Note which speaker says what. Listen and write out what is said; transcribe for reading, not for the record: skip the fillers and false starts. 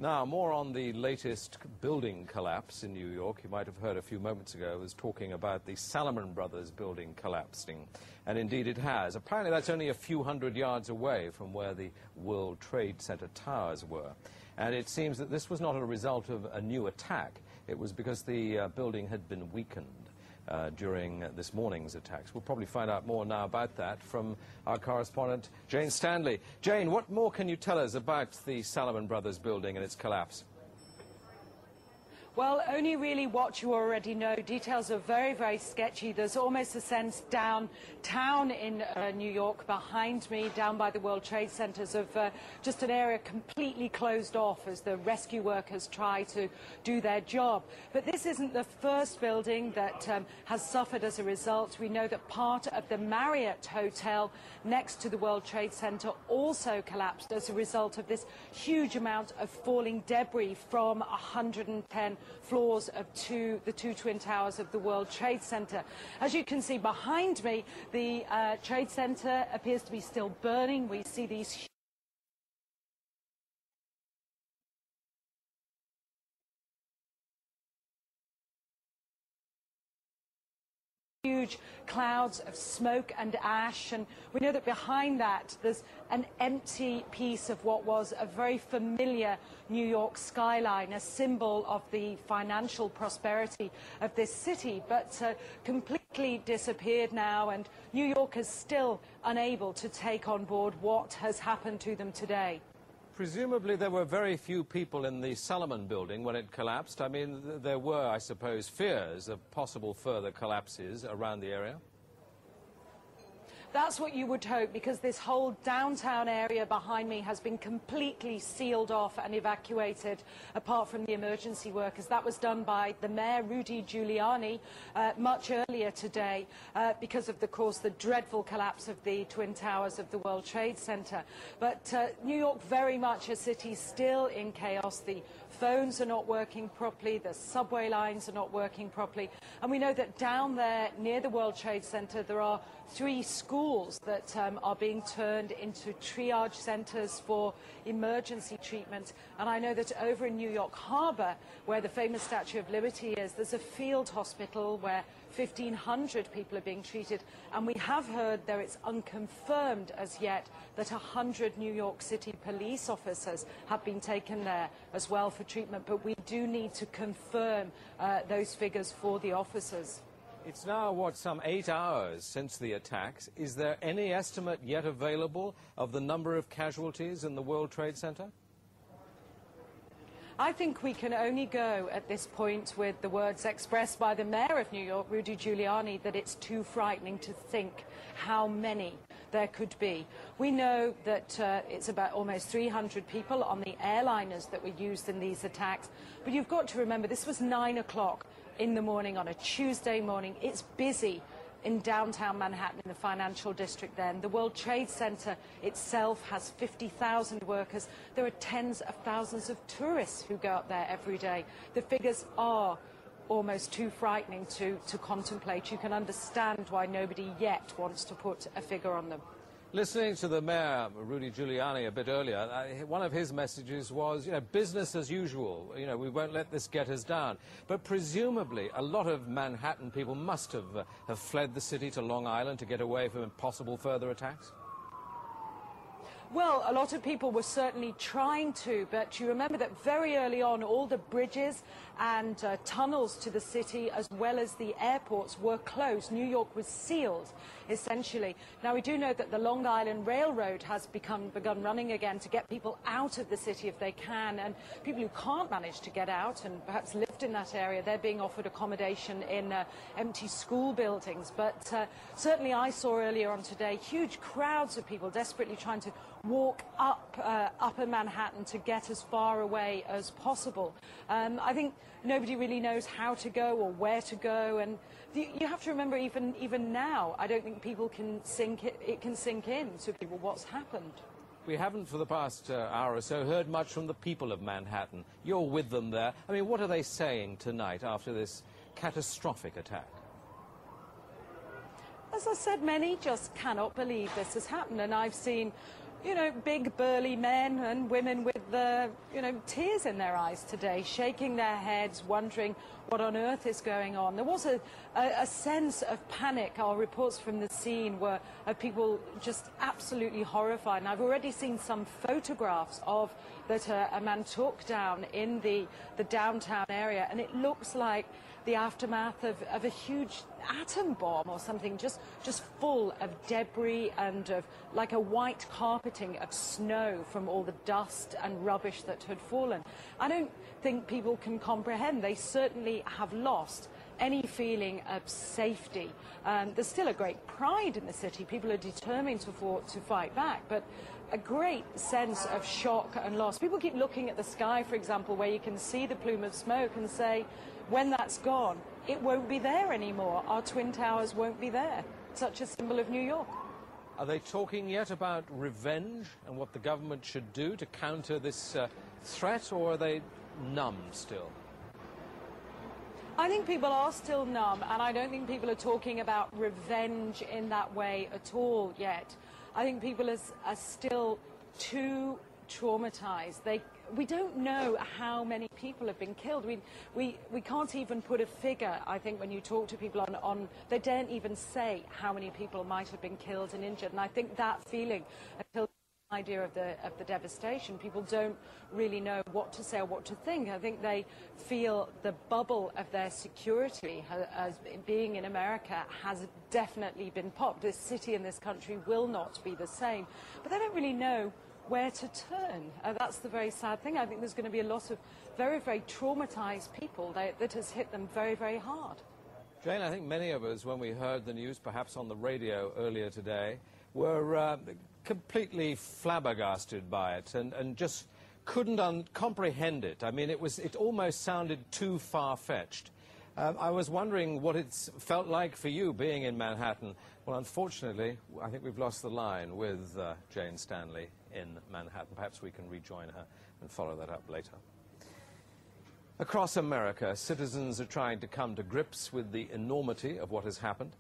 Speaker 1: Now, more on the latest building collapse in New York. You might have heard a few moments ago I was talking about the Salomon Brothers building collapsing. And indeed it has. Apparently that's only a few hundred yards away from where the World Trade Center towers were. And it seems that this was not a result of a new attack. It was because the building had been weakened during this morning's attacks. We'll probably find out more now about that from our correspondent, Jane Stanley. Jane, what more can you tell us about the Salomon Brothers building and its collapse?
Speaker 2: Well, only really what you already know. Details are very, very sketchy. There's almost a sense downtown in New York behind me, down by the World Trade Centers, of just an area completely closed off as the rescue workers try to do their job. But this isn't the first building that has suffered as a result. We know that part of the Marriott Hotel next to the World Trade Center also collapsed as a result of this huge amount of falling debris from 110 floors of the two twin towers of the World Trade Center. As you can see behind me, the Trade Center appears to be still burning. We see these huge clouds of smoke and ash, and we know that behind that there's an empty piece of what was a very familiar New York skyline, a symbol of the financial prosperity of this city, but completely disappeared now, and New York is still unable to take on board what has happened to them today.
Speaker 1: Presumably there were very few people in the Salomon building when it collapsed. I mean, there were, I suppose, fears of possible further collapses around the area.
Speaker 2: That's what you would hope, because this whole downtown area behind me has been completely sealed off and evacuated, apart from the emergency workers. That was done by the mayor, Rudy Giuliani, much earlier today, because of, course, the dreadful collapse of the Twin Towers of the World Trade Center. But New York, very much a city still in chaos. The phones are not working properly, the subway lines are not working properly, and we know that down there near the World Trade Center there are 3 schools that are being turned into triage centers for emergency treatment. And I know that over in New York Harbor, where the famous Statue of Liberty is, there's a field hospital where 1,500 people are being treated, and we have heard, though it's unconfirmed as yet, that 100 New York City police officers have been taken there as well for treatment, but we do need to confirm those figures for the officers.
Speaker 1: It's now, what, some 8 hours since the attacks. Is there any estimate yet available of the number of casualties in the World Trade Center?
Speaker 2: I think we can only go at this point with the words expressed by the mayor of New York, Rudy Giuliani, that it's too frightening to think how many there could be. We know that it's about almost 300 people on the airliners that were used in these attacks. But you've got to remember, this was 9 o'clock in the morning on a Tuesday morning. It's busy in downtown Manhattan, in the financial district then. The World Trade Center itself has 50,000 workers. There are tens of thousands of tourists who go up there every day. The figures are almost too frightening to contemplate. You can understand why nobody yet wants to put a figure on them.
Speaker 1: Listening to the mayor, Rudy Giuliani, a bit earlier, one of his messages was, business as usual. We won't let this get us down. But presumably, a lot of Manhattan people must have fled the city to Long Island to get away from possible further attacks.
Speaker 2: Well, a lot of people were certainly trying to, but you remember that very early on, all the bridges and tunnels to the city, as well as the airports, were closed. New York was sealed, essentially. Now, we do know that the Long Island Railroad has begun running again to get people out of the city if they can, and people who can't manage to get out and perhaps lived in that area, they're being offered accommodation in empty school buildings. But certainly I saw earlier on today huge crowds of people desperately trying to walk up upper Manhattan to get as far away as possible. I think nobody really knows how to go or where to go, and you have to remember, even now, I don't think people can it can sink in to people what's happened.
Speaker 1: We haven't for the past hour or so heard much from the people of Manhattan. You're with them there. I mean, what are they saying tonight after this catastrophic attack?
Speaker 2: As I said, many just cannot believe this has happened, and I've seen you know, big burly men and women with the, you know, tears in their eyes today, shaking their heads, wondering what on earth is going on. There was a sense of panic. Our reports from the scene were of people just absolutely horrified. And I've already seen some photographs of that a man took down in the downtown area, and it looks like the aftermath of a huge atom bomb or something, just full of debris and of like a white carpeting of snow from all the dust and rubbish that had fallen. I don't think people can comprehend. They certainly have lost any feeling of safety. There's still a great pride in the city. People are determined to fight back, but a great sense of shock and loss. People keep looking at the sky, for example, where you can see the plume of smoke, and say, when that's gone, it won't be there anymore. Our Twin Towers won't be there. Such a symbol of New York.
Speaker 1: Are they talking yet about revenge and what the government should do to counter this threat, or are they numb still?
Speaker 2: I think people are still numb, and I don't think people are talking about revenge in that way at all yet. I think people are still too traumatized. We don't know how many people have been killed. We can't even put a figure. I think when you talk to people on they don't even say how many people might have been killed and injured. And I think that feeling, until the idea of the devastation, people don't really know what to say or what to think. I think they feel the bubble of their security as being in America has definitely been popped. This city and this country will not be the same. But they don't really know where to turn. That's the very sad thing. I think there's going to be a lot of very, very traumatized people that has hit them very, very hard.
Speaker 1: Jane, I think many of us, when we heard the news, perhaps on the radio earlier today, were completely flabbergasted by it and just couldn't comprehend it. I mean, it almost sounded too far-fetched. I was wondering what it's felt like for you being in Manhattan. Well, unfortunately, I think we've lost the line with Jane Stanley in Manhattan. Perhaps we can rejoin her and follow that up later. Across America, citizens are trying to come to grips with the enormity of what has happened.